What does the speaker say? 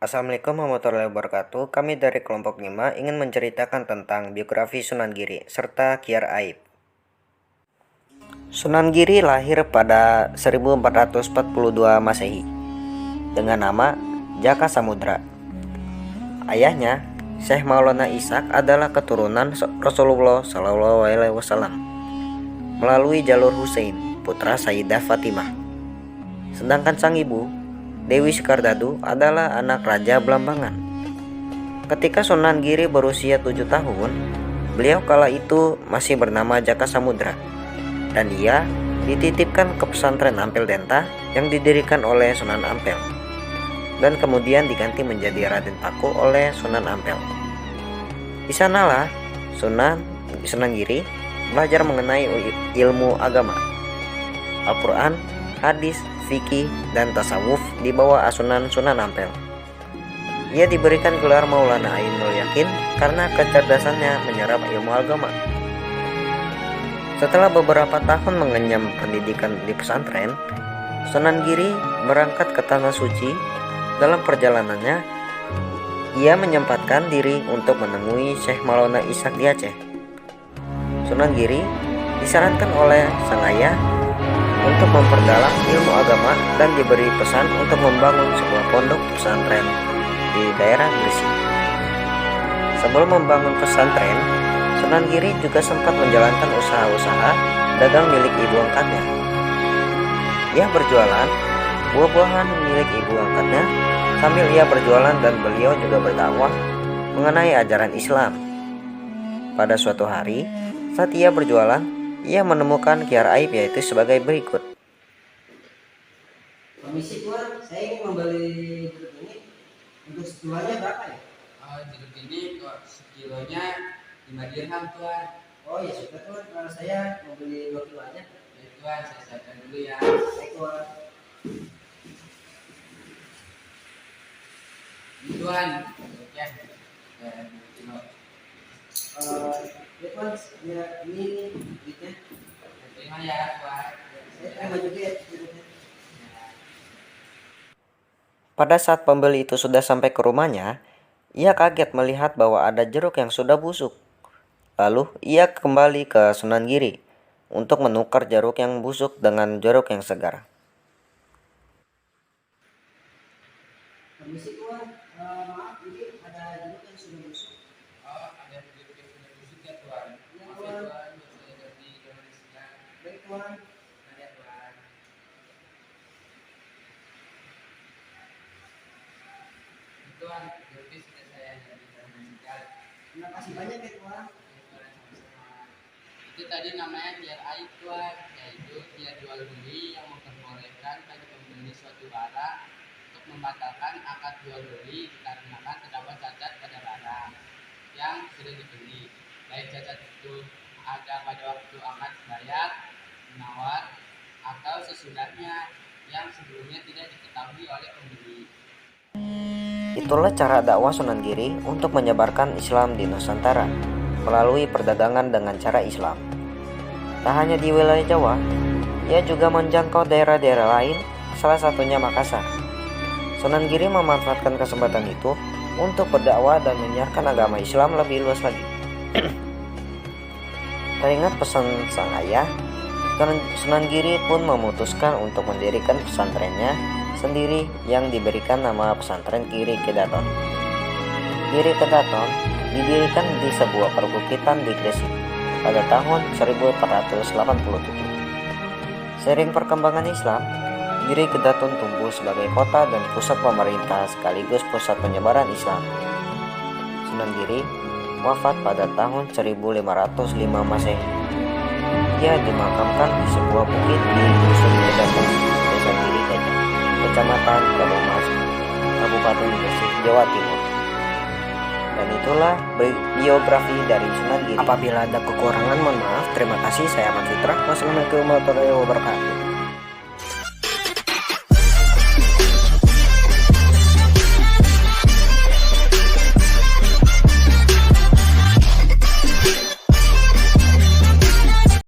Assalamualaikum warahmatullahi wabarakatuh. Kami dari kelompok 5 ingin menceritakan tentang biografi Sunan Giri serta Kyar Aib. Sunan Giri lahir pada 1442 Masehi dengan nama Jaka Samudra. Ayahnya, Syekh Maulana Ishaq adalah keturunan Rasulullah SAW melalui jalur Husain, putra Sayyidah Fatimah. Sedangkan sang ibu, Dewi Sekardadu, adalah anak Raja Blambangan. Ketika Sunan Giri berusia 7 tahun, beliau kala itu masih bernama Jaka Samudra, dan ia dititipkan ke pesantren Ampel Denta yang didirikan oleh Sunan Ampel, dan kemudian diganti menjadi Raden Paku oleh Sunan Ampel. Di sanalah Sunan Giri belajar mengenai ilmu agama, Al-Quran, hadis, fikih, dan tasawuf di bawah asuhan Sunan Ampel. Ia diberikan gelar Maulana Ainul Yakin karena kecerdasannya menyerap ilmu agama. Setelah beberapa tahun mengenyam pendidikan di pesantren, Sunan Giri berangkat ke Tanah Suci. Dalam perjalanannya, ia menyempatkan diri untuk menemui Syekh Maulana Ishaq di Aceh. Sunan Giri disarankan oleh sang ayah untuk memperdalam ilmu agama dan diberi pesan untuk membangun sebuah pondok pesantren di daerah Gresik. Sebelum membangun pesantren, Sunan Giri juga sempat menjalankan usaha-usaha dagang milik ibu angkatnya. Ia berjualan buah-buahan milik ibu angkatnya sambil ia berjualan, dan beliau juga berdakwah mengenai ajaran Islam. Pada suatu hari, saat ia berjualan, ia menemukan Kyar Aib, yaitu sebagai berikut. Permisi Tuan, saya ingin membeli jeruk ini. Untuk sekilonya berapa ya? Jeruk ini kok sekilonya 5 dirham Tuan. Oh ya sudah Tuan, kalau saya mau beli 2 kilo aja. Ya Tuan, saya siapkan dulu ya. Baik Tuan. Ini Tuan, ya. 2 kilo. Ya Tuan, ya, ini duitnya. Terima ya Tuan. Saya terima juga ya jeruknya. Pada saat pembeli itu sudah sampai ke rumahnya, ia kaget melihat bahwa ada jeruk yang sudah busuk. Lalu ia kembali ke Sunan Giri untuk menukar jeruk yang busuk dengan jeruk yang segar. Permisi Tuan, maaf ini ada jeruk yang sudah busuk. Ada jeruk yang sudah busuk ya Tuan. Ya Maaf ya Tuan. Tuan, saya ganti dengan sekian. Baik Tuan. Ada Tuan. Tuan, jeruknya sudah saya ganti dengan sekian. Terima kasih banyak ya Tuan. Itu tadi namanya Kyar Aib Tuan, yaitu Kyar jual beli yang memperbolehkan bagi pembeli suatu barang untuk membatalkan akad jual beli dikarenakan terdapat cacat pada barang yang sudah dibeli. Baik cacat itu ada pada waktu akad bayar, menawar, atau sesudahnya yang sebelumnya tidak diketahui oleh pembeli. Itulah cara dakwah Sunan Giri untuk menyebarkan Islam di Nusantara melalui perdagangan dengan cara Islam. Tak hanya di wilayah Jawa, ia juga menjangkau daerah-daerah lain, salah satunya Makassar. Sunan Giri memanfaatkan kesempatan itu untuk berdakwah dan menyiarkan agama Islam lebih luas lagi. Teringat pesan sang ayah, Sunan Giri pun memutuskan untuk mendirikan pesantrennya sendiri yang diberikan nama pesantren Giri Kedaton. Giri Kedaton didirikan di sebuah perbukitan di Gresik pada tahun 1487. Seiring perkembangan Islam, Giri Kedaton tumbuh sebagai kota dan pusat pemerintah sekaligus pusat penyebaran Islam. Sunan Giri wafat pada tahun 1505 Masehi. Ia dimakamkan di sebuah bukit di Dusun Kedaton, Desa Giri Gajah, Kecamatan Kabumas, Kabupaten Gresik, Jawa Timur. Dan itulah biografi dari Sunan Giri. Apabila ada kekurangan, mohon maaf. Terima kasih. Saya Ahmad Fitrah. Wassalamualaikum warahmatullahi wabarakatuh.